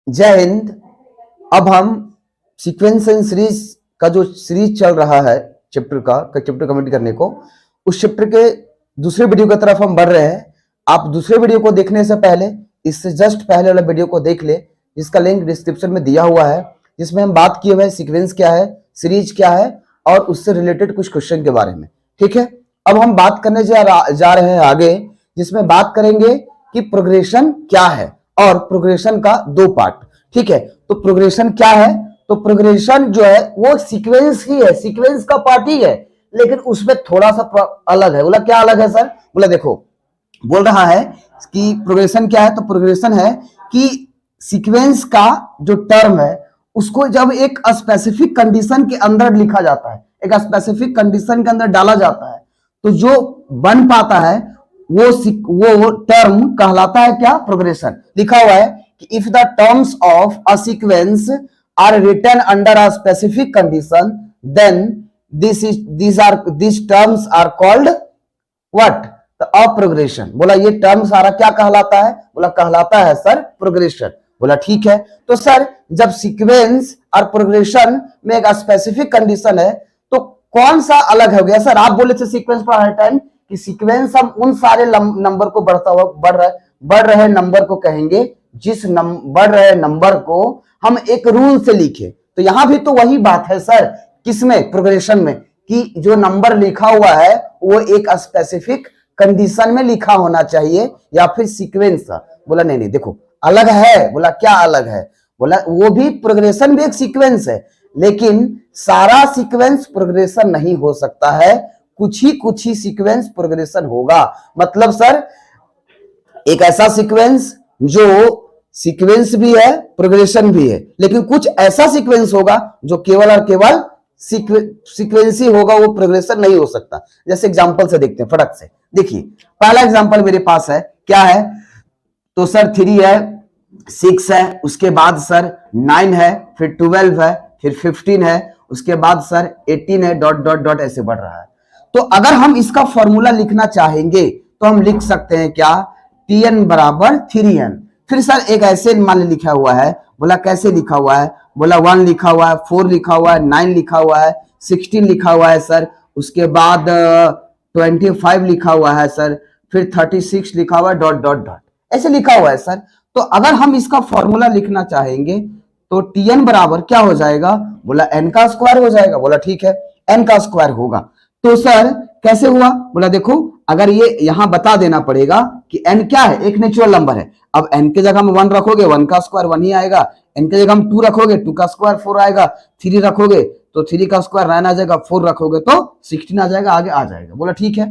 जय हिंद। अब हम सीक्वेंस एंड सीरीज का जो सीरीज चल रहा है चैप्टर कंप्लीट करने को, उस चैप्टर के दूसरे वीडियो की तरफ हम बढ़ रहे हैं। आप दूसरे वीडियो को देखने से पहले इससे जस्ट पहले वाला वीडियो को देख ले, जिसका लिंक डिस्क्रिप्शन में दिया हुआ है, जिसमें हम बात किए हुए सीक्वेंस क्या है, सीरीज क्या है और उससे रिलेटेड कुछ क्वेश्चन के बारे में। ठीक है, अब हम बात करने जा रहे हैं आगे, जिसमें बात करेंगे कि प्रोग्रेशन क्या है और प्रोग्रेशन का दो पार्ट। ठीक है, तो प्रोग्रेशन क्या है? तो प्रोग्रेशन जो है वो सीक्वेंस ही है, सीक्वेंस का पार्ट ही है, लेकिन उसमें थोड़ा सा अलग है। बोला क्या अलग है सर? बोला देखो, बोल रहा है कि प्रोग्रेशन क्या है, तो प्रोग्रेशन है कि सीक्वेंस का जो टर्म है उसको जब एक स्पेसिफिक कंडीशन के अंदर लिखा जाता है, एक स्पेसिफिक कंडीशन के अंदर डाला जाता है, तो जो बन पाता है वो टर्म कहलाता है क्या? प्रोग्रेशन। लिखा हुआ है कि if the terms of a sequence are written under a specific condition then these terms are called what? A progression. बोला ये टर्म सारा क्या कहलाता है? बोला कहलाता है सर प्रोग्रेशन। बोला ठीक है, तो सर जब सीक्वेंस और प्रोग्रेशन में एक स्पेसिफिक कंडीशन है तो कौन सा अलग हो गया? सर आप बोले थे सीक्वेंस पर हर टाइम कि सीक्वेंस हम उन सारे नंबर को बढ़ रहे नंबर को कहेंगे जिस बढ़ रहे नंबर को हम एक रूल से लिखे। तो यहां भी तो वही बात है सर, किसमें? प्रोग्रेशन में, कि जो नंबर लिखा हुआ है वो एक स्पेसिफिक कंडीशन में लिखा होना चाहिए या फिर सीक्वेंस। बोला नहीं नहीं देखो अलग है। बोला क्या अलग है? बोला वो भी प्रोग्रेशन भी एक सीक्वेंस है, लेकिन सारा सीक्वेंस प्रोग्रेशन नहीं हो सकता है, कुछ ही सीक्वेंस प्रोग्रेशन होगा। मतलब सर एक ऐसा सीक्वेंस जो सीक्वेंस भी है प्रोग्रेशन भी है, लेकिन कुछ ऐसा सीक्वेंस होगा जो केवल और केवल सीक्वेंस ही होगा, वो प्रोग्रेशन नहीं हो सकता। जैसे एग्जांपल से देखते हैं फटक से। देखिए पहला एग्जांपल मेरे पास है, क्या है? तो सर 3 है, 6 है, उसके बाद सर 9 है, फिर 12 है, फिर 15 है, उसके बाद सर 18 है, डॉट डॉट डॉट ऐसे बढ़ रहा है। तो अगर हम इसका फॉर्मूला लिखना चाहेंगे तो हम लिख सकते हैं क्या? tn बराबर 3n। फिर सर एक ऐसे मान लिखा हुआ है। बोला कैसे लिखा हुआ है? बोला 1 लिखा हुआ है, 4 लिखा हुआ है, 9 लिखा हुआ है, 16 लिखा हुआ है सर, उसके बाद 25 लिखा हुआ है सर, फिर 36 लिखा हुआ है, डॉट डॉट डॉट ऐसे लिखा हुआ है सर। तो अगर हम इसका फॉर्मूला लिखना चाहेंगे तो tn बराबर क्या हो जाएगा? बोला n का स्क्वायर हो जाएगा। बोला ठीक है, n का स्क्वायर होगा। तो सर कैसे हुआ? बोला देखो, अगर ये यहां बता देना पड़ेगा कि n क्या है, एक नेचुरल नंबर है। अब n के जगह में 1 रखोगे, 1 का स्क्वायर 1 ही आएगा। n के जगह में 2 रखोगे, 2 का स्क्वायर 4 आएगा। 3 रखोगे तो 3 का स्क्वायर 9 आ जाएगा। 4 रखोगे तो 16 आ जाएगा, आगे आ जाएगा। बोला ठीक है,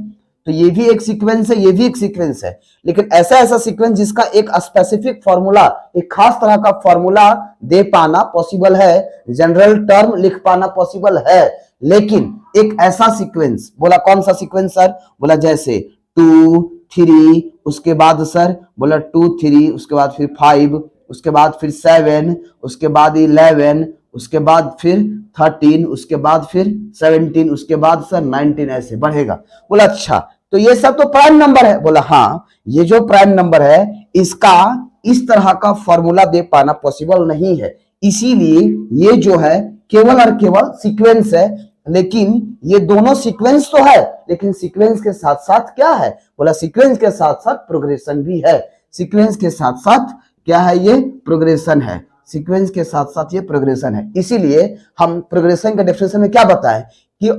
तो ये भी एक सीक्वेंस है, ये भी एक सीक्वेंस है, लेकिन ऐसा सीक्वेंस जिसका एक स्पेसिफिक फॉर्मूला, एक खास तरह का फॉर्मूला दे पाना पॉसिबल है, जनरल टर्म लिख पाना पॉसिबल है, लेकिन एक ऐसा सीक्वेंस। बोला कौन सा सीक्वेंस सर? बोला जैसे 2 3, उसके बाद सर बोला 2 3, उसके बाद फिर 5, उसके बाद फिर 7, उसके बाद 11, उसके बाद फिर 13, उसके बाद फिर 17, उसके बाद सर 19 ऐसे बढ़ेगा। बोला अच्छा, तो ये सब तो प्राइम नंबर है। बोला हाँ, ये जो प्राइम नंबर है इसका इस तरह का फॉर्मूला दे पाना पॉसिबल नहीं है, इसीलिए ये जो है केवल और केवल सीक्वेंस है। लेकिन ये दोनों सीक्वेंस तो है, लेकिन सीक्वेंस के साथ साथ क्या है? बोला सीक्वेंस के साथ साथ प्रोग्रेशन भी है। सीक्वेंस के साथ साथ क्या है? ये प्रोग्रेशन है। सीक्वेंस के साथ साथ ये प्रोग्रेशन है। इसीलिए हम प्रोग्रेशन के डेफिनेशन में क्या बताएं कि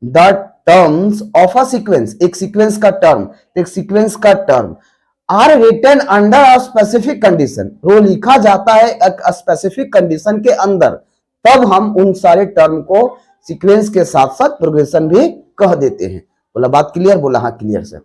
the terms of a sequence, एक सीक्वेंस का टर्म, एक सीक्वेंस का term are written under a specific condition, वो लिखा जाता है एक स्पेसिफिक कंडीशन के अंदर, तब हम उन सारे टर्म को सीक्वेंस के साथ साथ प्रोग्रेशन भी कह देते हैं। बोला बात क्लियर? बोला हाँ क्लियर सर।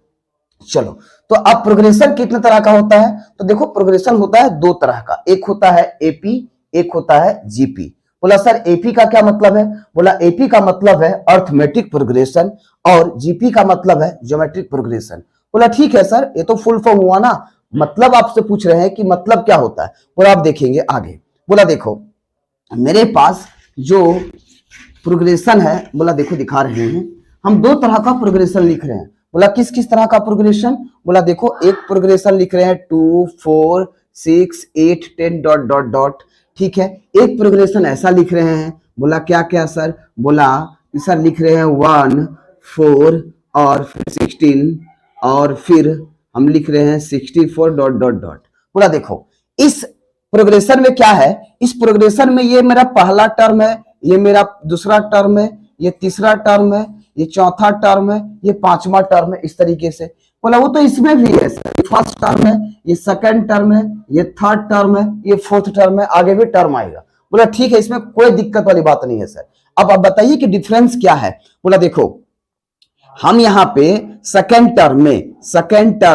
चलो, तो अब प्रोग्रेशन कितने तरह का होता है? तो देखो प्रोग्रेशन होता है 2 तरह का, एक होता है एपी, एक होता है जीपी। बोला सर एपी का क्या मतलब है? बोला एपी का मतलब है अर्थमेटिक प्रोग्रेशन और जीपी का मतलब है ज्योमेट्रिक प्रोग्रेशन। बोला ठीक है सर, ये तो फुल फॉर्म हुआ ना, मतलब आपसे पूछ रहे हैं कि मतलब क्या होता है। बोला आप देखेंगे आगे। बोला देखो मेरे पास जो प्रोग्रेशन है, बोला देखो दिखा रहे हैं, हम 2 तरह का प्रोग्रेशन लिख रहे हैं। बोला किस किस तरह का प्रोग्रेशन? बोला देखो एक प्रोग्रेशन लिख रहे हैं 2 4 6 8 10 डॉट डॉट डॉट। ठीक है, एक प्रोग्रेशन ऐसा लिख रहे हैं, बोला क्या क्या सर, बोला सर लिख रहे हैं 1 4 और फिर 16 और फिर हम लिख रहे हैं 64 डॉट डॉट डॉट। बोला देखो इस प्रोग्रेशन में क्या है, इस प्रोग्रेशन में ये मेरा पहला टर्म है, ये मेरा दूसरा टर्म है, ये तीसरा टर्म है, ये चौथा टर्म है, ये पांचवा टर्म है, इस तरीके से। बोला वो तो इसमें भी है सर, ये फर्स्ट टर्म है, ये सेकंड टर्म है, ये थर्ड टर्म है, ये फोर्थ टर्म है, आगे भी टर्म आएगा। बोला ठीक है, इसमें कोई दिक्कत वाली बात नहीं है सर। अब आप बताइए कि डिफरेंस क्या है। बोला देखो हम यहाँ पे सेकेंड टर्म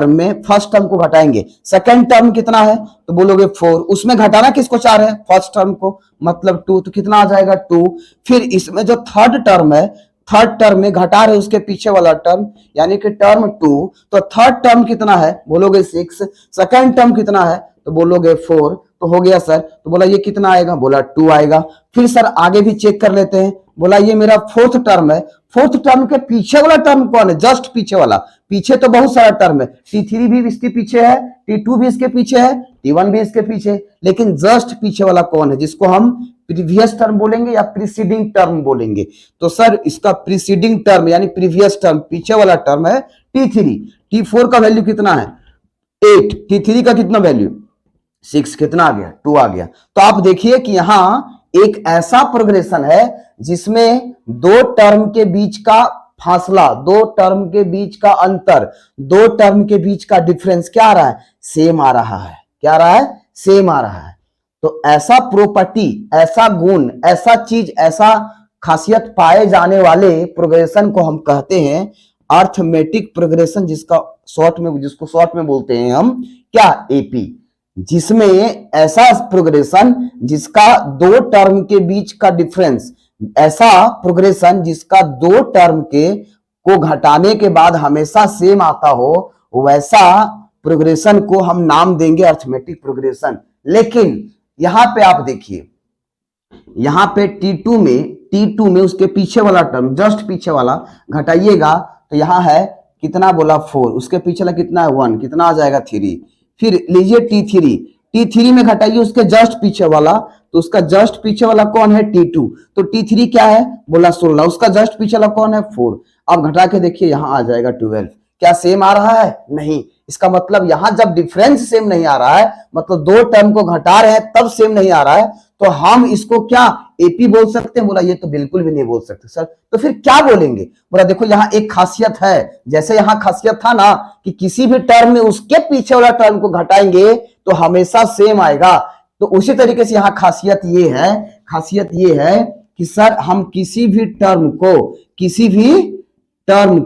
में फर्स्ट टर्म को घटाएंगे। सेकेंड टर्म कितना है तो बोलोगे 4, उसमें घटाना किसको चाह रहे हैं, फर्स्ट टर्म को, मतलब 2, तो कितना आ जाएगा 2। फिर इसमें जो थर्ड टर्म है, थर्ड टर्म में घटा रहे उसके पीछे वाला टर्म, यानी कि टर्म 2, तो थर्ड टर्म कितना है बोलोगे 6, सेकेंड टर्म कितना है तो बोलोगे 4, तो हो गया सर। तो बोला ये कितना आएगा, बोला 2 आएगा। फिर सर आगे भी चेक कर लेते हैं। बोला ये मेरा फोर्थ टर्म है, फोर्थ टर्म के पीछे वाला टर्म कौन है, जस्ट पीछे वाला। पीछे तो बहुत सारा टर्म है, T3 भी इसके पीछे है, T2 भी इसके पीछे है, T1 भी इसके पीछे, लेकिन जस्ट पीछे वाला कौन है, जिसको हम प्रीवियस टर्म बोलेंगे या प्रीसीडिंग टर्म बोलेंगे। तो सर इसका प्रीसीडिंग टर्म यानी प्रीवियस टर्म, पीछे वाला टर्म है T3। T4 का वैल्यू कितना है 8, T3 का कितना वैल्यू 6, कितना आ गया 2 आ गया। तो आप देखिए कि यहां एक ऐसा प्रोग्रेशन है जिसमें दो टर्म के बीच का फासला, दो टर्म के बीच का अंतर, दो टर्म के बीच का डिफरेंस क्या आ रहा है, सेम आ रहा है। क्या आ रहा है, सेम आ रहा है। तो ऐसा प्रॉपर्टी, ऐसा गुण, ऐसा चीज, ऐसा खासियत पाए जाने वाले प्रोग्रेशन को हम कहते हैं अर्थमेटिक प्रोग्रेशन, जिसको शॉर्ट में बोलते हैं हम क्या, एपी। जिसमें ऐसा प्रोग्रेशन जिसका दो टर्म के बीच का डिफरेंस, ऐसा प्रोग्रेशन जिसका दो टर्म के को घटाने के बाद हमेशा सेम आता हो, वैसा प्रोग्रेशन को हम नाम देंगे अर्थमेटिक प्रोग्रेशन। लेकिन यहां पे आप देखिए, यहां पे T2 में उसके पीछे वाला टर्म, जस्ट पीछे वाला घटाइएगा तो यहां है कितना बोला 4, उसके पीछे वाला कितना है 1, कितना आ जाएगा 3। फिर लीजिए T3 में घटाइए उसके जस्ट पीछे वाला, तो उसका जस्ट पीछे वाला कौन है T2, तो T3 क्या है बोला 16, उसका जस्ट पीछे वाला कौन है 4। अब घटा के देखिए यहां आ जाएगा 12। क्या सेम आ रहा है, नहीं। इसका मतलब यहां जब डिफरेंस सेम नहीं आ रहा है, मतलब दो टर्म को घटा रहे हैं तब सेम नहीं आ रहा है, तो हम इसको क्या एपी बोल सकते हैं। बोला ये तो बिल्कुल भी नहीं बोल सकते सर, तो फिर क्या बोलेंगे। बोला देखो यहां एक खासियत है, जैसे यहां खासियत था ना कि किसी भी टर्म में उसके पीछे वाला टर्म को घटाएंगे तो हमेशा सेम आएगा, तो उसी तरीके से यहां खासियत ये है कि सर हम किसी भी टर्म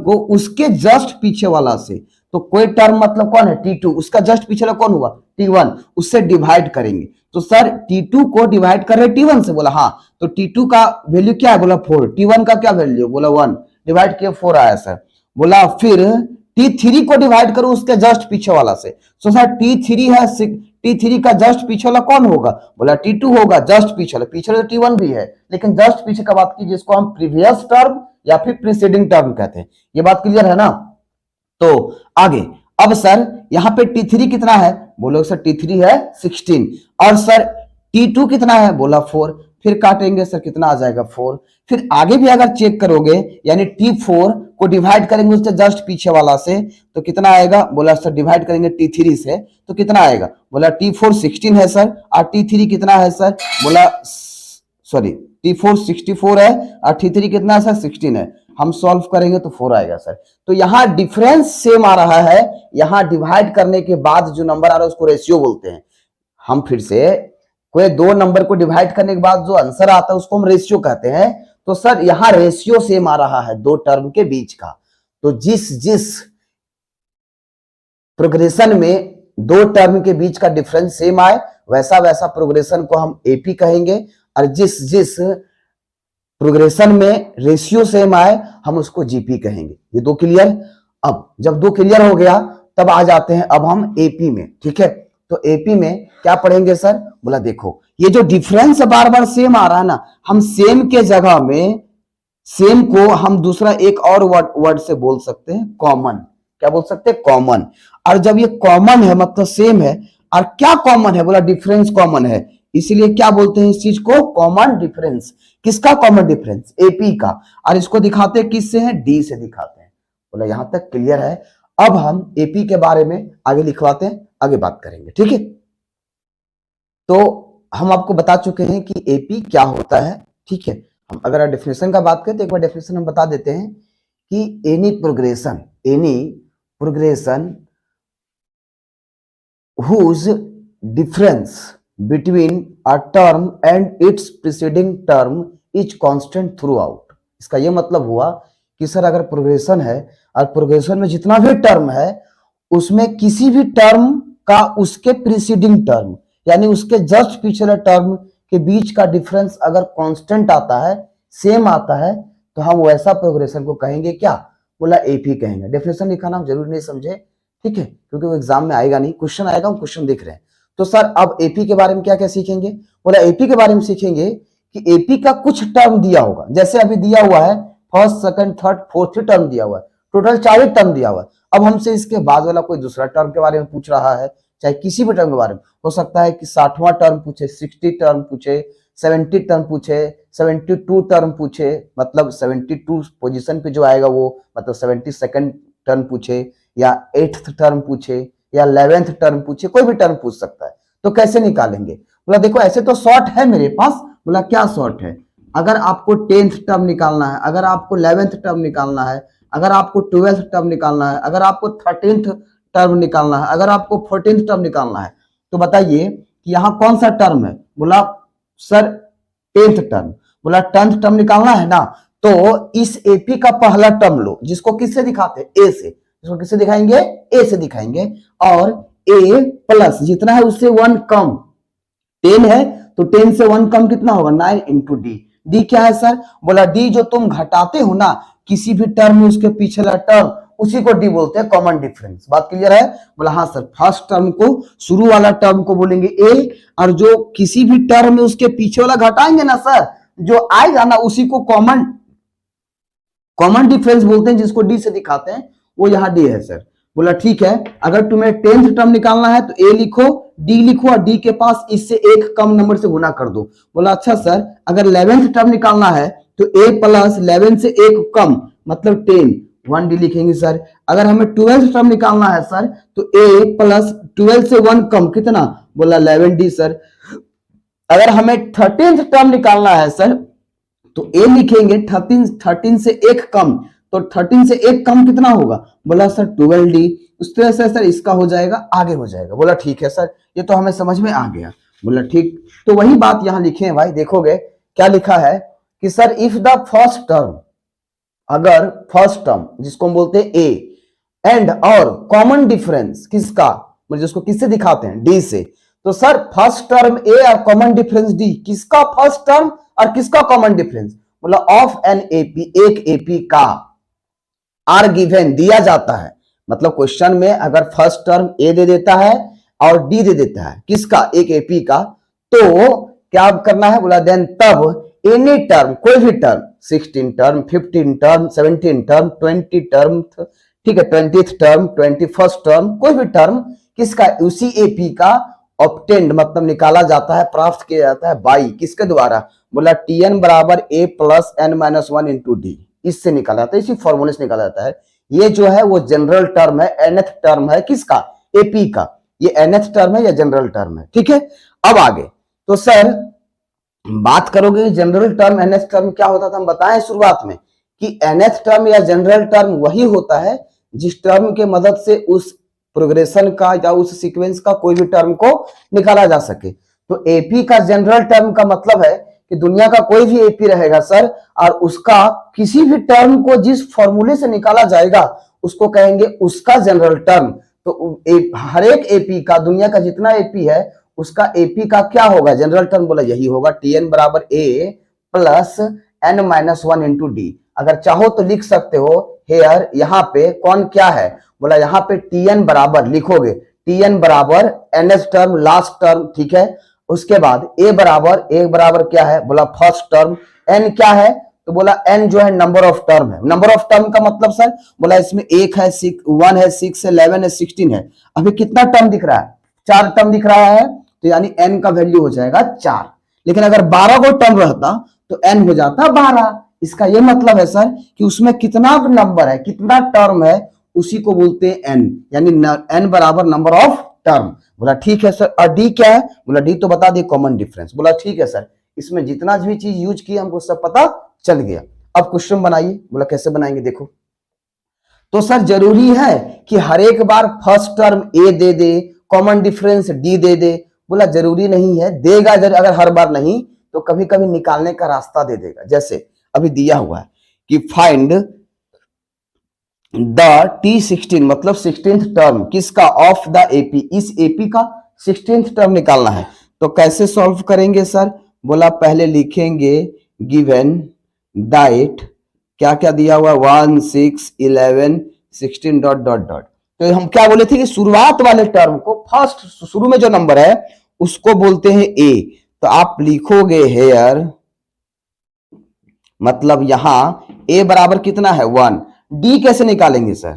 को उसके जस्ट पीछे वाला से, तो कोई टर्म मतलब कौन है T2, उसका जस्ट पीछे वाला कौन हुआ T1, उससे डिवाइड करेंगे। तो सर T2 को डिवाइड कर रहे T1 से, बोला हाँ, तो T2 का वैल्यू क्या है बोला 4, T1 का क्या वैल्यू बोला 1, डिवाइड किया 4 आया सर। बोला फिर T3 को डिवाइड करो उसके जस्ट पीछे वाला से, तो सर T3 है, T3 का जस्ट पीछे वाला कौन होगा, बोला T2 होगा, जस्ट पीछे वाला तो T1 भी है, लेकिन जस्ट पीछे का बात की जिसको हम प्रीवियस टर्म या फिर प्रीसीडिंग टर्म कहते हैं। ये बात क्लियर है ना। तो आगे अब सर यहां पे T3 कितना है, बोलो सर T3 है 16, और सर T2 कितना है बोला 4, फिर काटेंगे सर कितना आ जाएगा 4। फिर आगे भी अगर चेक करोगे यानी T4 को डिवाइड करेंगे उससे जस्ट पीछे वाला से, तो कितना आएगा, बोला सर डिवाइड करेंगे T3 से तो कितना आएगा, बोला T4 16 है सर, और T3 कितना है सर, बोला सॉरी T4 64 है और T3 कितना है सर 16 है। हम सॉल्व करेंगे तो 4 आएगा सर। तो यहां डिफरेंस सेम आ रहा है, यहां डिवाइड करने के बाद जो नंबर आ रहा है उसको रेशियो बोलते हैं। हम फिर से कोई दो नंबर को डिवाइड करने के बाद जो आंसर आता है उसको हम रेशियो कहते हैं। तो सर यहां रेशियो सेम आ रहा है दो टर्म के बीच का, तो जिस प्रोग्रेशन में दो टर्म के बीच का डिफरेंस सेम आए वैसा प्रोग्रेशन को हम एपी कहेंगे, और जिस प्रोग्रेशन में रेशियो सेम आए हम उसको जीपी कहेंगे। ये दो क्लियर। अब जब दो क्लियर हो गया तब आ जाते हैं अब हम एपी में। ठीक है, तो एपी में क्या पढ़ेंगे सर, बोला देखो ये जो डिफरेंस बार बार सेम आ रहा है ना, हम सेम के जगह में सेम को हम दूसरा एक और वर्ड से बोल सकते हैं कॉमन। क्या बोल सकते हैं, कॉमन। और जब ये कॉमन है मतलब सेम है, और क्या कॉमन है? बोला डिफरेंस कॉमन है, इसीलिए क्या बोलते हैं इस चीज को? Common difference. किसका कॉमन डिफरेंस? एपी का। और इसको दिखाते किससे हैं? डी से दिखाते हैं। बोला यहां तक क्लियर है। अब हम एपी के बारे में आगे लिखवाते हैं, आगे बात करेंगे, ठीक है। तो हम आपको बता चुके हैं कि एपी क्या होता है, ठीक है। हम अगर डेफिनेशन का बात करें तो एक बार डेफिनेशन हम बता देते हैं कि any progression whose difference between a term and its preceding term is constant throughout। इसका यह मतलब हुआ कि सर अगर प्रोग्रेशन है और प्रोग्रेशन में जितना भी टर्म है उसमें किसी भी टर्म का उसके प्रीसीडिंग टर्म यानी उसके जस्ट पिछले टर्म के बीच का डिफरेंस अगर कांस्टेंट आता है, सेम आता है, तो हम वैसा प्रोग्रेशन को कहेंगे क्या? बोला एपी कहेंगे। डेफिनेशन लिखाना हम जरूर नहीं समझे, ठीक है, क्योंकि वो एग्जाम में आएगा नहीं, क्वेश्चन आएगा, हम क्वेश्चन देख रहे हैं। तो सर अब एपी के बारे में क्या क्या सीखेंगे? बोला एपी के बारे में सीखेंगे कि एपी का कुछ टर्म दिया होगा, जैसे अभी दिया हुआ है first, second, third, fourth term दिया हुआ है, टोटल 4 टर्म दिया हुआ है। अब हमसे इसके बाद वाला कोई दूसरा टर्म के बारे में पूछ रहा है, चाहे किसी भी टर्म के बारे में, हो सकता है कि 60वां टर्म पूछे, 60 टर्म पूछे, 70 टर्म पूछे, 72 टर्म पूछे, मतलब 72 पोजीशन पे जो आएगा वो, मतलब 72nd टर्म पूछे, या 8th टर्म पूछे, या 11th टर्म पूछे, कोई भी टर्म पूछ सकता है। तो कैसे निकालेंगे? बोला देखो ऐसे तो शॉर्ट है मेरे पास। बोला क्या शॉर्ट है? अगर आपको 10th टर्म निकालना है, अगर आपको 11th टर्म निकालना है, अगर आपको 12th टर्म निकालना है, अगर आपको 13th टर्म निकालना है, अगर आपको 14th टर्म निकालना है, तो बताइए कि यहाँ कौन सा टर्म है? बोला सर 10th टर्म। बोला 10th टर्म निकालना है ना, तो इस एपी का पहला टर्म लो, जिसको किससे दिखाते हैं? ए से। इसको किससे दिखाएंगे? ए से दिखाएंगे। और ए प्लस जितना है उससे 1 कम, 10 है तो 10 से 1 कम कितना होगा? 9 इंटू डी। डी क्या है सर? बोला डी जो तुम घटाते हो ना किसी भी टर्म में उसके पिछला टर्म, उसी को डी बोलते हैं कॉमन डिफरेंस। बात क्लियर है? बोला हाँ सर, फर्स्ट टर्म को, शुरू वाला टर्म को बोलेंगे ए, और जो किसी भी टर्म में उसके पीछे वाला घटाएंगे ना सर, जो आएगा ना उसी को कॉमन डिफरेंस बोलते हैं, जिसको डी से दिखाते हैं, वो यहाँ डी है सर। बोला ठीक है, अगर तुम्हें 10th टर्म निकालना है तो ए लिखो, डी लिखो, और डी के पास इससे एक कम नंबर से गुना कर दो। बोला अच्छा सर, अगर 11th टर्म निकालना है तो ए प्लस 11 से एक कम, मतलब 10, 1 डी लिखेंगे सर। अगर हमें 12th टर्म निकालना है सर तो ए प्लस 12 से 1 कम, कितना? बोला 11 डी सर। अगर हमें 13th टर्म निकालना है सर तो ए लिखेंगे 13 से एक कम, तो 13 से एक कम कितना होगा? बोला सर 12 डी। उस तरह से सर इसका हो जाएगा, आगे हो जाएगा। बोला ठीक है सर, ये तो हमें समझ में आ गया। बोला ठीक, तो वही बात यहां लिखे हैं भाई, देखोगे क्या लिखा है कि sir if the first term, अगर फर्स्ट टर्म जिसको हम बोलते हैं ए, एंड और कॉमन डिफरेंस किसका, मतलब उसको किससे दिखाते हैं? डी से। तो सर फर्स्ट टर्म ए और कॉमन डिफरेंस डी, किसका फर्स्ट टर्म और किसका कॉमन डिफरेंस? बोला ऑफ एन एपी, एक एपी का, आर गिवन, दिया जाता है। मतलब क्वेश्चन में अगर फर्स्ट टर्म ए दे देता है और डी दे देता है, किसका? एक एपी का, तो क्या करना है? बोला देन तब एनी टर्म, कोई भी term, 16 term, 15 term, 17 term, 20 term, ठीक है, 20th टर्म, 21st टर्म, कोई भी टर्म किसका? उसी एपी का ऑब्टेन्ड, मतलब निकाला जाता है, प्राप्त किया जाता है बाई, किसके द्वारा? बोला टीएन बराबर A plus N minus 1 into D, इससे निकाला जाता है, इसी फॉर्मूले से निकाला जाता है। ये जो है वो जनरल टर्म है, nth टर्म है, किसका? एपी का। ये nth टर्म है या जनरल टर्म है, ठीक है। अब आगे तो सर बात करोगे जनरल टर्म nth टर्म क्या होता था, हम बताएं शुरुआत में कि nth टर्म या जनरल टर्म वही होता है जिस टर्म के मदद से उस प्रोग्रेशन का या उस सीक्वेंस का कोई भी टर्म को निकाला जा सके। तो एपी का जनरल टर्म का मतलब है कि दुनिया का कोई भी एपी रहेगा सर, और उसका किसी भी टर्म को जिस फॉर्मूले से निकाला जाएगा उसको कहेंगे उसका जनरल टर्म। तो हर एक एपी का, दुनिया का जितना एपी है उसका एपी का क्या होगा? General term. बोला यही होगा टीएन बराबर A plus N minus 1 into D. अगर चाहो तो लिख सकते हो हेयर, यहाँ पे कौन क्या है? बोला यहाँ पे टीएन बराबर लिखोगे, टीएन बराबर एनएस टर्म, लास्ट टर्म, ठीक है। उसके बाद ए बराबर क्या है? बोला फर्स्ट टर्म। एन क्या है? तो बोला एन जो है नंबर ऑफ टर्म है। नंबर ऑफ टर्म का मतलब सर, बोला इसमें 1 है, 1 है, 6 है, 11 है, 16 है। अभी कितना टर्म दिख रहा है? 4 टर्म दिख रहा है तो यानी n का वैल्यू हो जाएगा 4। लेकिन अगर 12 को टर्म रहता तो n हो जाता 12। इसका यह मतलब है सर कि उसमें कितना नंबर है, कितना टर्म है, उसी को बोलते हैं n, यानी n बराबर नंबर ऑफ टर्म। बोला ठीक है सर। और d क्या है? बोला d तो बता दिए कॉमन डिफरेंस। बोला ठीक है सर, इसमें जितना भी चीज यूज की हमको सब पता चल गया। अब क्वेश्चन बनाइए। बोला कैसे बनाएंगे देखो। तो सर जरूरी है कि हर एक बार फर्स्ट टर्म a दे दे, कॉमन डिफरेंस d दे दे? बोला जरूरी नहीं है, देगा अगर हर बार नहीं तो कभी कभी निकालने का रास्ता दे देगा। जैसे अभी दिया हुआ है कि फाइंड द T16 मतलब 16th टर्म किसका, ऑफ द AP, इस AP का 16th टर्म निकालना है। तो कैसे सॉल्व करेंगे सर? बोला पहले लिखेंगे गिवन दैट क्या क्या दिया हुआ 1 6 11 16 डॉट डॉट डॉट। तो हम क्या बोले थे कि शुरुआत वाले टर्म को, फर्स्ट शुरू में जो नंबर है उसको बोलते हैं a। तो आप लिखोगे हेयर, मतलब यहां a बराबर कितना है 1। d कैसे निकालेंगे सर?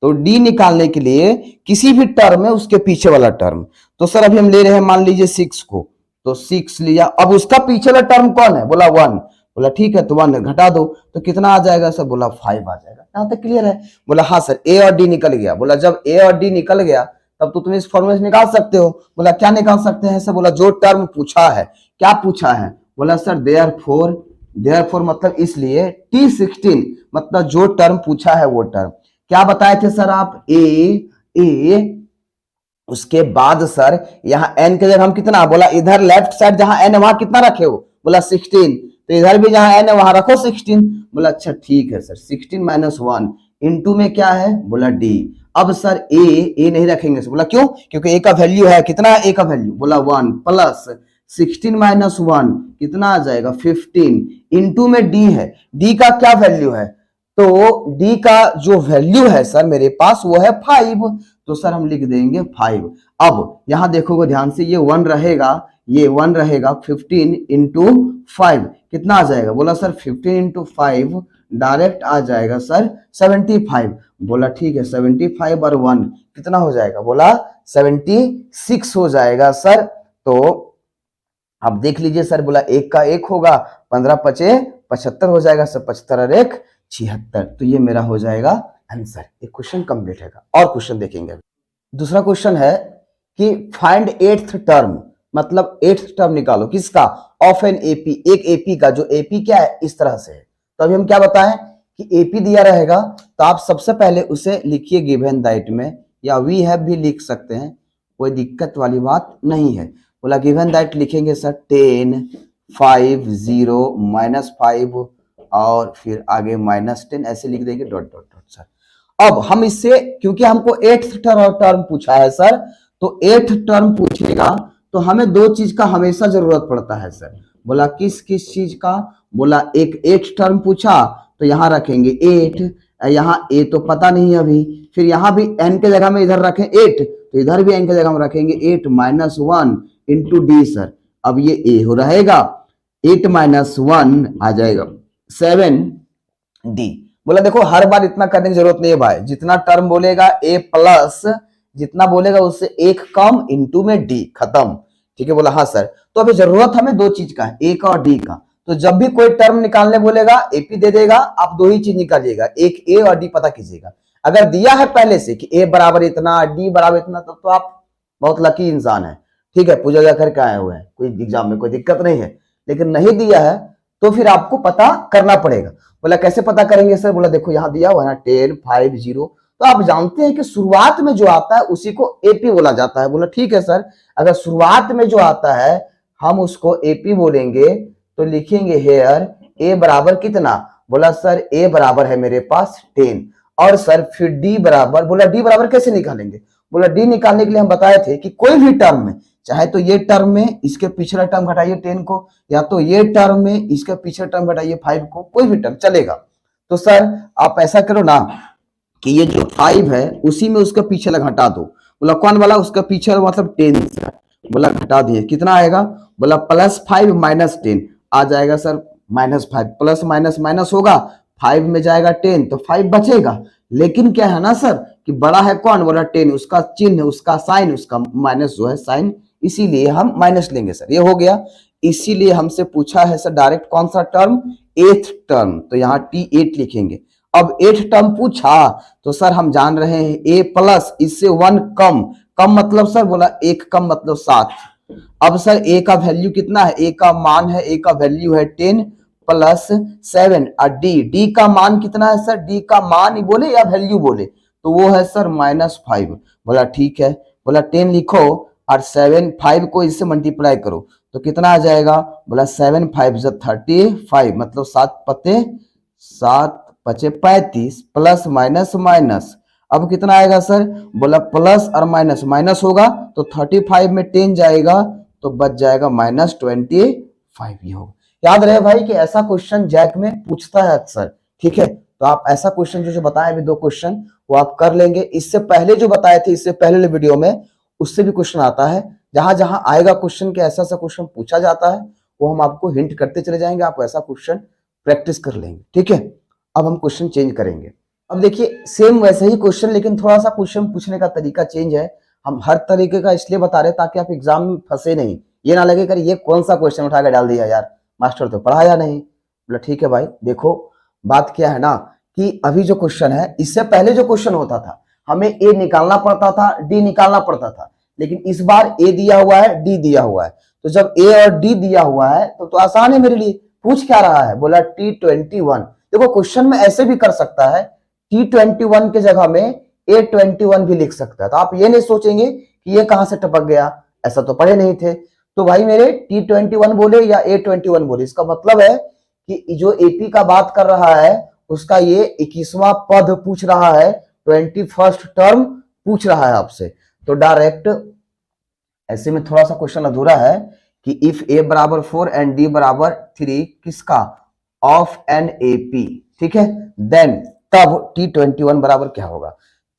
तो d निकालने के लिए किसी भी टर्म में उसके पीछे वाला टर्म। तो सर अभी हम ले रहे हैं मान लीजिए 6 को, तो 6 लिया, अब उसका पीछे वाला टर्म कौन है? बोला 1। बोला ठीक है, तो 1 घटा दो तो कितना आ जाएगा सर? बोला 5 आ जाएगा। यहां तक क्लियर है? बोला हाँ सर, a और d निकल गया। बोला जब a और d निकल गया तब तो तुम इस फॉर्मूले से निकाल सकते हो। बोला क्या निकाल सकते हैं सर? बोला जो टर्म पूछा है। क्या पूछा है? बोला सर देयरफॉर मतलब इसलिए T16 मतलब जो टर्म पूछा है वो टर्म। क्या बताए थे सर आप? a उसके बाद सर यहाँ n के जगह हम कितना, बोला इधर लेफ्ट साइड जहां n है वहां कितना रखे हो? बोला 16। तो इधर भी जहां n है वहां रखो 16। बोला अच्छा ठीक है सर। 16 माइनस 1 इंटू में क्या है? बोला d। अब सर a नहीं रखेंगे सर। बोला क्यों? क्योंकि a का वैल्यू है कितना है? a का वैल्यू बोला 1 प्लस 16 माइनस 1 कितना आ जाएगा? 15 इंटू में d है। d का क्या वैल्यू है? तो d का जो वैल्यू है सर मेरे पास वो है 5। तो सर हम लिख देंगे 5। अब यहां देखोगे ध्यान से, ये 1 रहेगा, ये 1 रहेगा। 15 इंटू 5 कितना आ जाएगा? बोला सर 15 इंटू 5 डायरेक्ट आ जाएगा सर 75। बोला ठीक है, 75 और 1 कितना हो जाएगा? बोला 76 हो जाएगा सर। तो अब देख लीजिए सर, बोला 1 का 1 होगा, 15 पचे 75 हो जाएगा सर, 75 और 1 76। तो ये मेरा हो जाएगा आंसर। एक क्वेश्चन कंप्लीट है। और क्वेश्चन देखेंगे। दूसरा क्वेश्चन है कि फाइंड 8th टर्म मतलब 8th टर्म निकालो किसका? ऑफ एन AP, एक AP का, जो AP क्या है इस तरह से है। तो अभी हम क्या बताएं कि AP दिया रहेगा तो आप सबसे पहले उसे लिखिए गिवन दैट में, या वी हैव भी लिख सकते हैं, कोई दिक्कत वाली बात नहीं है। बोला गिवन दैट लिखेंगे सर 10 5 0 -5 और फिर आगे -10 ऐसे लिख देंगे डॉट डॉट डॉट सर। अब हम इससे, क्योंकि हमको 8th टर्म पूछा है सर, तो 8th टर्म पूछेगा तो हमें दो चीज का हमेशा जरूरत पड़ता है सर। बोला किस किस चीज का? बोला एक 8th टर्म पूछा तो यहां रखेंगे 8, यहाँ a तो पता नहीं है अभी, फिर यहाँ भी n के जगह में इधर रखें 8 तो इधर भी n के जगह में रखेंगे 8 माइनस 1 इंटू डी सर। अब ये a हो रहेगा, 8 माइनस 1 आ जाएगा 7d। बोला देखो हर बार इतना करने की जरूरत नहीं है भाई, जितना टर्म बोलेगा a प्लस जितना बोलेगा उससे एक कम इंटू में d, खत्म। ठीक है? बोला हाँ सर। तो अभी जरूरत हमें दो चीज का है, a का और d का। तो जब भी कोई टर्म निकालने बोलेगा AP दे देगा, आप दो ही चीज निकालिएगा, एक a और d पता कीजिएगा। अगर दिया है पहले से कि a बराबर इतना d बराबर इतना, तब तो आप बहुत लकी इंसान है। ठीक है, पूजा जा करके आए हुए हैं, कोई एग्जाम में कोई दिक्कत नहीं है। लेकिन नहीं दिया है तो फिर आपको पता करना पड़ेगा। बोला कैसे पता करेंगे सर? बोला देखो यहाँ दिया हुआ है ना 10 5 0, तो आप जानते हैं कि शुरुआत में जो आता है उसी को AP बोला जाता है। बोला ठीक है सर, अगर शुरुआत में जो आता है हम उसको AP बोलेंगे तो लिखेंगे हेयर a बराबर कितना? बोला सर a बराबर है मेरे पास 10, और सर फिर d बराबर, बोला d बराबर कैसे निकालेंगे? बोला d निकालने के लिए हम बताए थे कि कोई भी टर्म में, चाहे तो ये टर्म में इसके पिछला टर्म घटाइए 10 को, या तो ये टर्म में इसके पिछला टर्म घटाइए 5 को, कोई भी टर्म चलेगा। तो सर आप ऐसा करो ना कि ये जो 5 है उसी में उसका पीछे वाला घटा दो। बोला कौन वाला? उसका पीछे मतलब 10। बोला घटा दिए, कितना आएगा? बोला +5 माइनस 10 आ जाएगा सर -5, प्लस माइनस माइनस होगा, 5 में जाएगा 10 तो 5 बचेगा, लेकिन क्या है ना सर कि बड़ा है कौन, बोला 10, उसका चिन्ह, उसका साइन, उसका माइनस जो है साइन, इसीलिए हम माइनस लेंगे सर। ये हो गया। इसीलिए हमसे पूछा है सर डायरेक्ट कौन सा टर्म, 8th टर्म, तो यहाँ T8 लिखेंगे। अब 8th टर्म पूछा तो सर हम जान रहे हैं a प्लस, इससे 1 कम, कम मतलब सर बोला 1 कम मतलब 7। अब सर a का वैल्यू कितना है, a का मान है, a का वैल्यू है 10 प्लस 7 और d का मान कितना है सर, d का मान ही बोले या वैल्यू बोले, तो वो है सर -5। बोला ठीक है, बोला 10 लिखो और 7 5 को इससे मल्टीप्लाई करो तो कितना आ जाएगा, बोला 7 5 35, मतलब 7 पते 7 पचे 35 प्लस माइनस माइनस, अब कितना आएगा सर, बोला प्लस और माइनस, माइनस होगा तो 35 में 10 जाएगा तो बच जाएगा -25। ये होगा। याद रहे भाई कि ऐसा क्वेश्चन जैक में पूछता है अक्सर, ठीक है। तो आप ऐसा क्वेश्चन जो बताए अभी 2 क्वेश्चन वो आप कर लेंगे। इससे पहले जो बताए थे, इससे पहले वीडियो में, उससे भी क्वेश्चन आता है। जहां जहां आएगा क्वेश्चन के ऐसा क्वेश्चन पूछा जाता है वो हम आपको हिंट करते चले जाएंगे, आप ऐसा क्वेश्चन प्रैक्टिस कर लेंगे, ठीक है। अब हम क्वेश्चन चेंज करेंगे। अब देखिए सेम वैसे ही क्वेश्चन, लेकिन थोड़ा सा क्वेश्चन पूछने का तरीका चेंज है। हम हर तरीके का इसलिए बता रहे ताकि आप एग्जाम में फंसे नहीं, ये ना लगे कर ये कौन सा क्वेश्चन उठा के डाल दिया यार, मास्टर तो पढ़ाया नहीं। बोला ठीक है भाई, देखो बात क्या है ना कि अभी जो क्वेश्चन है, इससे पहले जो क्वेश्चन होता था हमें ए निकालना पड़ता था, डी निकालना पड़ता था, लेकिन इस बार ए दिया हुआ है, डी दिया हुआ है। तो जब ए और डी दिया हुआ है तो आसान है मेरे लिए। पूछ क्या रहा है, बोला T21। देखो क्वेश्चन में ऐसे भी कर सकता है, T21 के जगह में A21 भी लिख सकता है, तो आप ये नहीं सोचेंगे कि ये कहां से टपक गया, ऐसा तो पढ़े नहीं थे। तो भाई मेरे T21 बोले या A21 बोले, इसका मतलब है कि जो एपी का बात कर रहा है उसका ये 21वां पद पूछ रहा है, 21st टर्म पूछ रहा है आपसे। तो डायरेक्ट ऐसे में थोड़ा सा क्वेश्चन अधूरा है कि इफ a बराबर 4 एंड d बराबर 3 किसका, ऑफ एन एपी, ठीक है, देन तब T21 बराबर क्या होगा।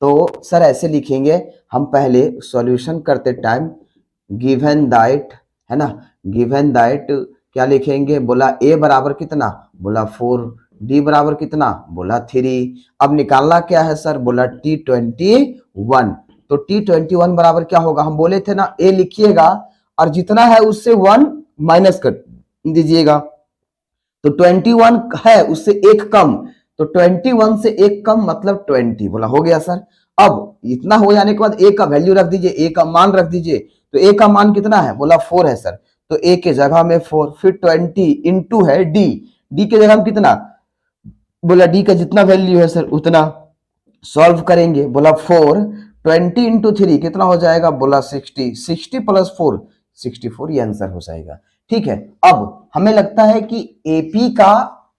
तो सर ऐसे लिखेंगे हम पहले सॉल्यूशन करते टाइम, गिवन दैट, है ना, गिवन दैट क्या लिखेंगे, बोला a बराबर कितना, बोला 4, d बराबर कितना, बोला 3। अब निकालना क्या है सर, बोला T21। तो T21 बराबर क्या होगा, हम बोले थे ना a लिखिएगा और जितना है उससे 1 माइनस कर दीजिएगा। तो 21 है उससे 1 कम, तो 21 से 1 कम मतलब 20। बोला हो गया सर। अब इतना हो जाने के बाद a का वैल्यू रख दीजिए, a का मान रख दीजिए। तो a का मान कितना है, बोला 4 है सर, तो a के जगह में 4, फिर 20 इंटू है d के जगह में कितना, बोला d का जितना वैल्यू है सर उतना सॉल्व करेंगे। बोला 4 20 इंटू 3 कितना हो जाएगा, बोला 60, 60 प्लस 4 64, ये आंसर हो जाएगा, ठीक है। अब हमें लगता है कि एपी का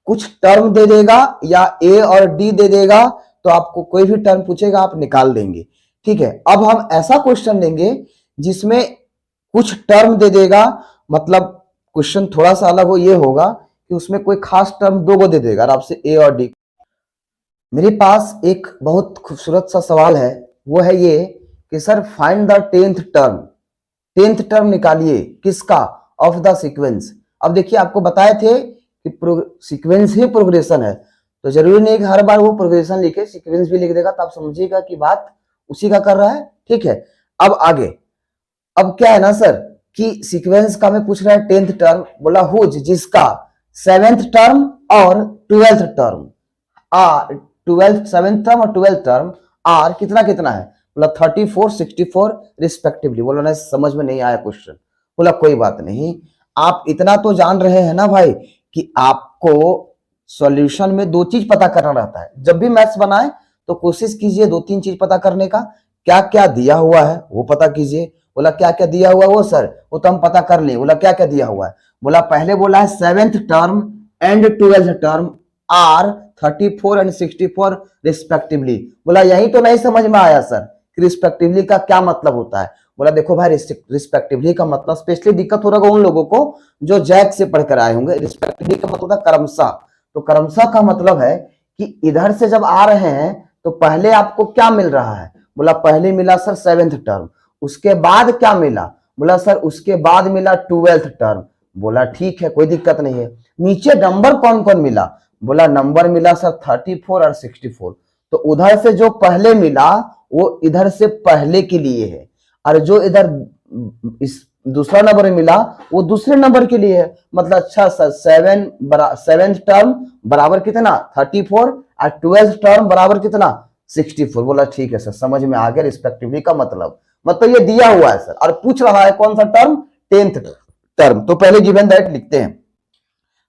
कुछ टर्म दे देगा या ए और डी दे देगा, तो आपको कोई भी टर्म पूछेगा आप निकाल देंगे, ठीक है। अब हम ऐसा क्वेश्चन लेंगे जिसमें कुछ टर्म दे देगा, मतलब क्वेश्चन थोड़ा सा अलग हो, ये होगा कि उसमें कोई खास टर्म 2 को दे देगा और आपसे ए और डी। मेरे पास एक बहुत खूबसूरत सा सवाल है, वो है ये कि sir find the 10th term, 10th term निकालिए किसका, ऑफ द सीक्वेंस। अब देखिए आपको बताए थे कि सीक्वेंस ही प्रोग्रेशन है, तो जरूरी नहीं कि हर बार वो प्रोग्रेशन लिखे, सीक्वेंस भी लिख देगा तो आप समझिएगा कि बात उसी का कर रहा है, ठीक है। अब आगे, अब क्या है ना सर कि सीक्वेंस का में पूछ रहा है 10th टर्म, बोला हुज, जिसका 7th टर्म और 12th टर्म, 7th टर्म और 12th टर्म आर कितना कितना है, बोला 34 64 रिस्पेक्टिवली। बोला ना समझ में नहीं आया क्वेश्चन, बोला कोई बात नहीं, आप इतना तो जान रहे हैं ना भाई कि आपको सॉल्यूशन में 2 चीज पता करना रहता है। जब भी मैथ्स बनाए तो कोशिश कीजिए 2-3 चीज पता करने का, क्या क्या दिया हुआ है वो पता कीजिए। बोला क्या क्या दिया हुआ है वो सर, वो तो हम पता कर लिए। बोला क्या क्या दिया हुआ है, बोला पहले बोला है 7th term and 12th term are 34 and 64 respectively. बोला यही तो नहीं समझ में आया सर कि रिस्पेक्टिवली का क्या मतलब होता है। बोला देखो भाई रिस्पेक्टिवली का मतलब, स्पेशली दिक्कत हो रहा है उन लोगों को जो जैक से पढ़कर आए होंगे, रिस्पेक्टिवली का मतलब होता है क्रमशः। तो क्रमशः का मतलब है कि इधर से जब आ रहे हैं तो पहले आपको क्या मिल रहा है, बोला पहले मिला सर 7th टर्म, उसके बाद क्या मिला, बोला सर उसके बाद मिला 12th टर्म। बोला ठीक है कोई दिक्कत नहीं है। नीचे नंबर कौन कौन मिला, बोला नंबर मिला सर 34 और 64। तो उधर से जो पहले मिला वो इधर से पहले के लिए है, और जो इधर इस दूसरा नंबर मिला वो दूसरे नंबर के लिए है। मतलब अच्छा सर, सेवेंथ टर्म बराबर कितना 34 और 12th टर्म बराबर कितना 64। बोला ठीक है सर, समझ में आ गया रिस्पेक्टिवली का मतलब ये दिया हुआ है सर, और पूछ रहा है कौन सा टर्म 10th टर्म। तो पहले गिवन दैट लिखते हैं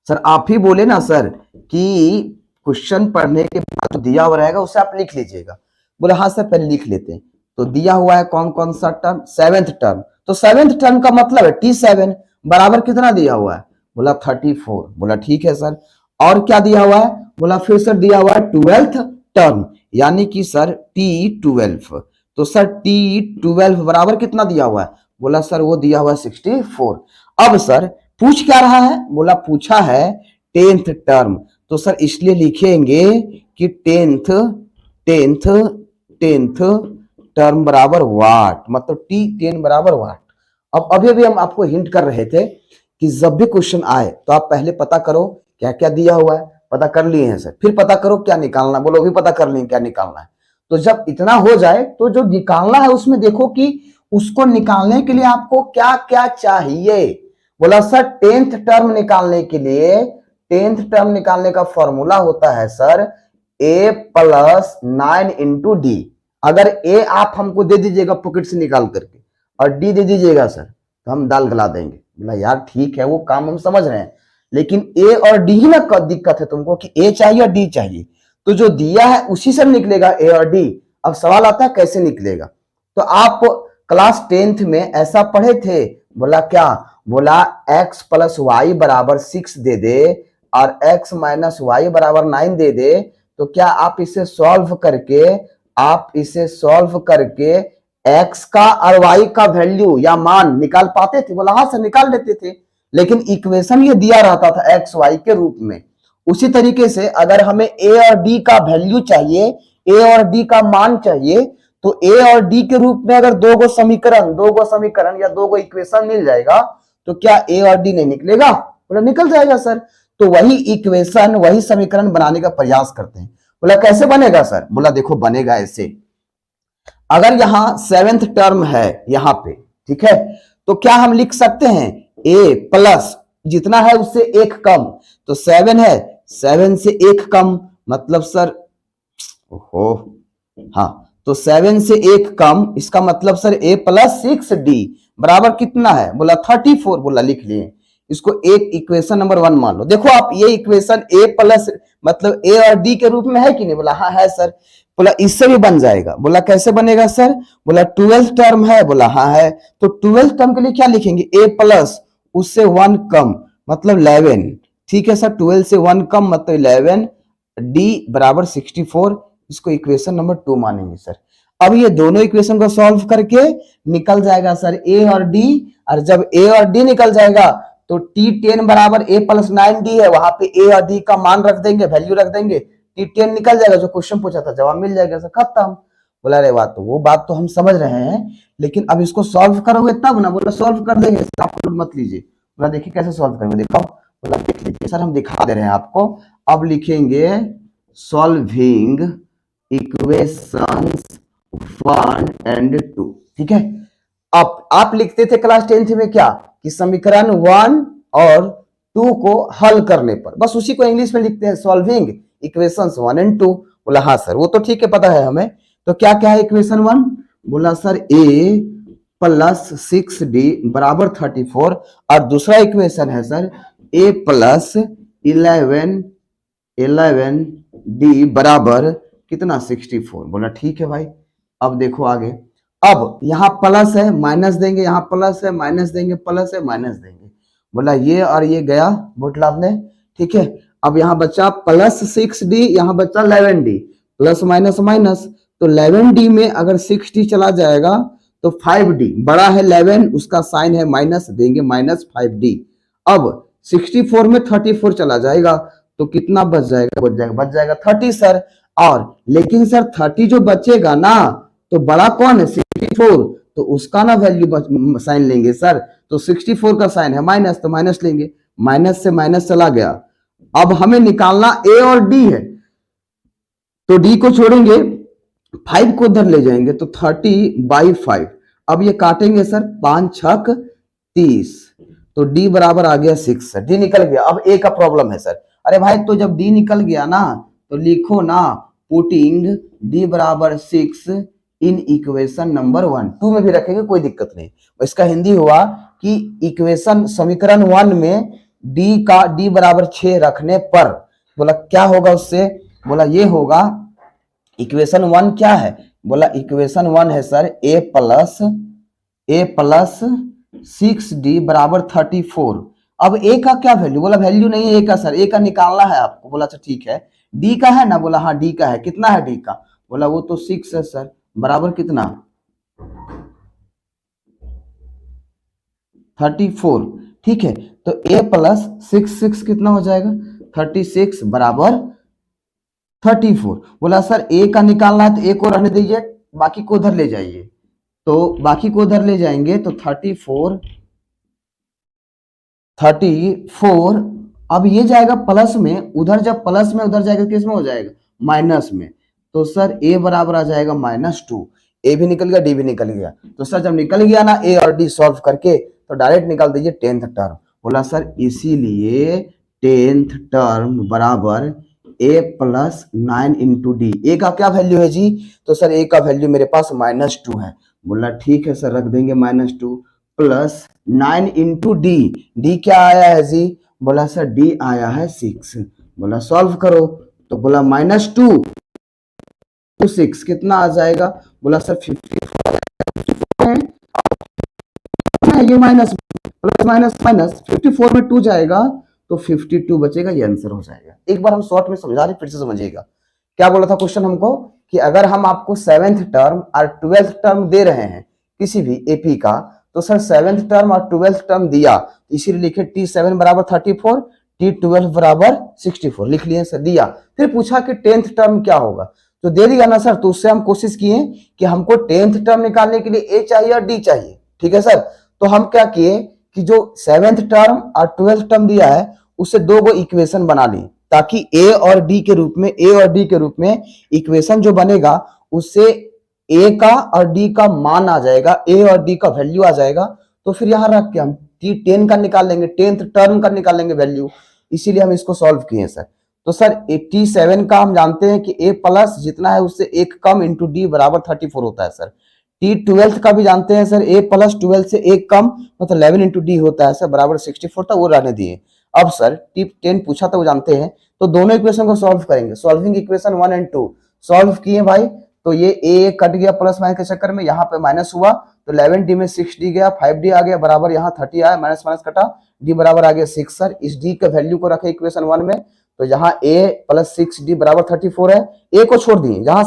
सर। आप ही बोले ना सर कि क्वेश्चन पढ़ने के बाद जो दिया हुआ रहेगा उसे आप लिख लीजिएगा। बोले हाँ सर पहले लिख लेते हैं। तो दिया हुआ है कौन कौन सा टर्म, 7th टर्म। तो 7th टर्म का मतलब है T7 बराबर कितना दिया हुआ है, बोला 34। बोला ठीक है सर। और क्या दिया हुआ है, बोला फिर सर दिया हुआ है 12th टर्म, यानी कि सर T12। तो सर T12 बराबर कितना दिया हुआ है, बोला सर वो दिया हुआ है 64। अब सर पूछ क्या रहा है, बोला पूछा है 10th टर्म। तो सर इसलिए लिखेंगे कि 10th टर्म बराबर वाट, मतलब T10 बराबर वाट। अब अभी हम आपको हिंट कर रहे थे कि जब भी क्वेश्चन आए तो आप पहले पता करो क्या क्या दिया हुआ है, पता कर लिए हैं सर, फिर पता करो क्या निकालना, बोलो भी पता कर लिए क्या निकालना है। तो जब इतना हो जाए तो जो निकालना है उसमें देखो कि उसको निकालने के लिए आपको क्या क्या चाहिए। बोला सर 10th टर्म निकालने के लिए, 10th टर्म निकालने का फॉर्मूला होता है सर A+9 इंटू डी। अगर ए आप हमको दे दीजिएगा पॉकेट से निकाल करके और डी दे दीजिएगा सर, तो हम दाल गला देंगे। बोला यार ठीक है वो काम हम समझ रहे हैं, लेकिन ए और डी ही ना दिक्कत है तुमको कि ए चाहिए और डी चाहिए। तो जो दिया है उसी से निकलेगा ए और डी। अब सवाल आता है कैसे निकलेगा। तो आप क्लास 10th में ऐसा पढ़े थे, बोला क्या, बोला x + y बराबर 6 दे दे और x - y बराबर 9 दे दे, तो क्या आप इसे सॉल्व करके x का और y का वैल्यू या मान निकाल पाते थे। बोला हाँ सर निकाल लेते थे, लेकिन इक्वेशन ये दिया रहता था x y के रूप में। उसी तरीके से अगर हमें a और d का वैल्यू चाहिए, a और d का मान चाहिए, तो a और d के रूप में अगर दो गो समीकरण या दो गो इक्वेशन मिल जाएगा तो क्या a और d नहीं निकलेगा, बोला निकल जाएगा सर। तो वही इक्वेशन वही समीकरण बनाने का प्रयास करते हैं। बोला कैसे बनेगा सर, बोला देखो बनेगा ऐसे। अगर यहां 7th टर्म है यहां पे, ठीक है, तो क्या हम लिख सकते हैं a प्लस जितना है उससे एक कम, तो 7 है 7 से एक कम, मतलब सर ओहो हाँ, तो 7 से एक कम, इसका मतलब सर a + 6d बराबर कितना है, बोला 34। बोला लिख लिए इसको एक इक्वेशन नंबर 1 मान लो। देखो आप ये इक्वेशन a प्लस मतलब a और d के रूप में है कि नहीं, बोला हाँ है सर। बोला इससे भी बन जाएगा। बोला कैसे बनेगा सर, बोला 12th टर्म है, बोला हाँ है। तो 12th टर्म के लिए क्या लिखेंगे, a प्लस उससे 1 कम मतलब 11, ठीक है सर। 12 से 1 कम मतलब 11, d बराबर 64, इसको इक्वेशन नंबर 2 मानेंगे सर। अब ये दोनों इक्वेशन को सॉल्व करके निकल जाएगा सर a और d, और जब a और d निकल जाएगा तो T10 बराबर a + 9d है, वहां पे a और d का मान रख देंगे, वैल्यू रख देंगे, T10 निकल जाएगा, जो क्वेश्चन पूछा था जवाब मिल जाएगा सर, खत्म। बोला अरे बात तो वो बात तो हम समझ रहे हैं, लेकिन अब इसको सॉल्व करोगे तब ना। बोला सॉल्व कर देंगे, आप मत लीजिए। बोला देखिए कैसे सॉल्व करेंगे, दिखाओ। बोला देख लीजिए सर हम दिखा दे रहे हैं आपको। अब लिखेंगे सॉल्विंग इक्वेशंस 1 और 2, ठीक है। अब आप लिखते थे क्लास 10th में क्या कि समीकरण 1 और 2 को हल करने पर, बस उसी को इंग्लिश में लिखते हैं सॉल्विंग इक्वेशंस 1 और 2। बोला हाँ सर वो तो ठीक है पता है हमें। तो क्या क्या है इक्वेशन 1, बोला सर a + 6d बराबर 34, और दूसरा इक्वेशन है सर a + 11d बराबर कितना 64। बोला ठीक है भाई। अब देखो आगे, अब यहां प्लस है माइनस देंगे, यहां प्लस है माइनस देंगे, प्लस है माइनस देंगे। बोला ये और ये गया बोतला आपने, ठीक है। अब यहां बचा +6d, यहां बचा 11d, प्लस माइनस माइनस, तो 11d में अगर 6d चला जाएगा तो 5d बड़ा है 11, उसका साइन है माइनस, देंगे -5d। अब 64 में 34 चला जाएगा तो कितना बच जाएगा 30 सर। और लेकिन सर 30 जो बचेगा ना, तो बड़ा कौन है 64, तो उसका ना वैल्यू साइन लेंगे सर। तो 64 का साइन है माइनस, तो माइनस लेंगे, माइनस से माइनस चला गया। अब हमें निकालना a और d है, तो डी को छोड़ेंगे, 5 को उधर ले जाएंगे तो 30/5। अब ये काटेंगे सर, 5 छक 30, तो डी बराबर आ गया 6 सर। डी निकल गया। अब ए का प्रॉब्लम है सर। अरे भाई तो जब डी निकल गया ना तो लिखो ना, पुटिंग डी बराबर 6 इन इक्वेशन नंबर 1। 2 में भी रखेंगे कोई दिक्कत नहीं। इसका हिंदी हुआ कि इक्वेशन समीकरण 1 में डी बराबर 6 रखने पर बोला क्या होगा उससे, बोला ये होगा, इक्वेशन 1 क्या है, बोला इक्वेशन 1 है सर ए प्लस 6d बराबर 34। अब ए का क्या वैल्यू, बोला वैल्यू नहीं है ए का सर, ए का निकालना है आपको। बोला अच्छा ठीक है, डी का है ना, बोला हाँ डी का है। कितना है डी का, बोला वो तो 6 है सर, बराबर कितना 34। ठीक है, तो a प्लस 6 कितना हो जाएगा 36 बराबर 34। बोला सर ए का निकालना है तो ए को रहने दीजिए, बाकी को उधर ले जाइए। तो बाकी को उधर ले जाएंगे तो 34 अब ये जाएगा प्लस में, उधर जब प्लस में उधर जाएगा किस में हो जाएगा माइनस में। तो सर ए बराबर आ जाएगा -2। ए भी निकल गया, डी भी निकल गया। तो सर जब निकल गया ना ए और डी सॉल्व करके तो डायरेक्ट निकाल दीजिए 10th टर्म। बोला सर इसीलिए 10th टर्म बराबर a प्लस 9 इंटू डी। ए का क्या वैल्यू है जी, तो सर ए का वैल्यू मेरे पास -2 है। बोला ठीक है सर, रख देंगे -2 प्लस 9 इंटू डी। डी क्या आया है जी, बोला सर डी आया है 6। बोला सॉल्व करो, तो बोला -2 to 6 कितना आ जाएगा, बोला सर 54 है, ये माइनस प्लस माइनस माइनस 54 में 2 जाएगा तो 52 बचेगा, ये आंसर हो जाएगा। एक बार हम शॉर्ट में समझा रहे, फिर से समझिएगा। क्या बोला था क्वेश्चन हमको कि अगर हम आपको 7th टर्म और 12th टर्म दे रहे हैं किसी भी एपी का, तो सर 7th टर्म और 12th टर्म दिया, इसीलिए लिखे T7 बराबर 34, T12 बराबर 64 लिख लिए सर, दिया। फिर पूछा कि 10th टर्म क्या होगा, तो दे दिया ना सर। तो उससे हम कोशिश किए कि हमको 10th टर्म निकालने के लिए ए चाहिए और डी चाहिए। ठीक है सर, तो हम क्या किए कि जो 7th टर्म और 12th टर्म दिया है उससे 2 गो इक्वेशन बना ली, ताकि ए और डी के रूप में इक्वेशन जो बनेगा उससे ए का और डी का मान आ जाएगा, ए और डी का वैल्यू आ जाएगा। तो फिर यहां रख के हम T10 का निकाल लेंगे, 10th टर्म का निकाल लेंगे वैल्यू, इसीलिए हम इसको सॉल्व किए सर। तो सर T7 का हम जानते हैं कि a प्लस जितना है उससे एक कम इंटू डी बराबर 34 होता है सर। T12 का भी जानते हैं सर, a प्लस 12 से एक कम मतलब 11 इंटू डी होता है सर, बराबर 64 था, वो रहने दिए। अब सर T10 पूछा था वो जानते हैं, तो दोनों इक्वेशन को सॉल्व करेंगे। सॉल्विंग इक्वेशन 1 और 2 सॉल्व किए भाई, तो ये a कट गया प्लस माइनस के चक्कर में, यहाँ पे माइनस हुआ तो 11d में 6d गया, 5d आ गया बराबर, यहाँ 30 आया, माइनस माइनस कटा, d बराबर आ गया 6 सर। इस d का वैल्यू को रखे इक्वेशन 1 में, तो यहाँ a प्लस 6d बराबर 34 है। a को छोड़ दिए, जहां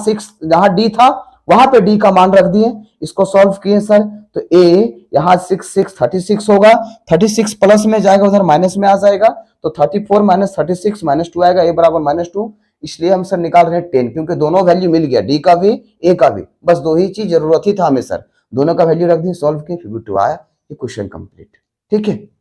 d था वहां पे d का मान रख दिए, इसको सॉल्व किए सर। तो a यहाँ 36 होगा, 36 प्लस में जाएगा उधर माइनस में आ जाएगा, तो 34 माइनस 36 -2 आएगा, a बराबर -2। इसलिए हम सर निकाल रहे हैं 10, क्योंकि दोनों वैल्यू मिल गया, डी का भी ए का भी, बस 2 ही चीज जरूरत ही था हमें सर, दोनों का वैल्यू रख दिए, सॉल्व किए, 52 आया। ये क्वेश्चन कंप्लीट। ठीक है।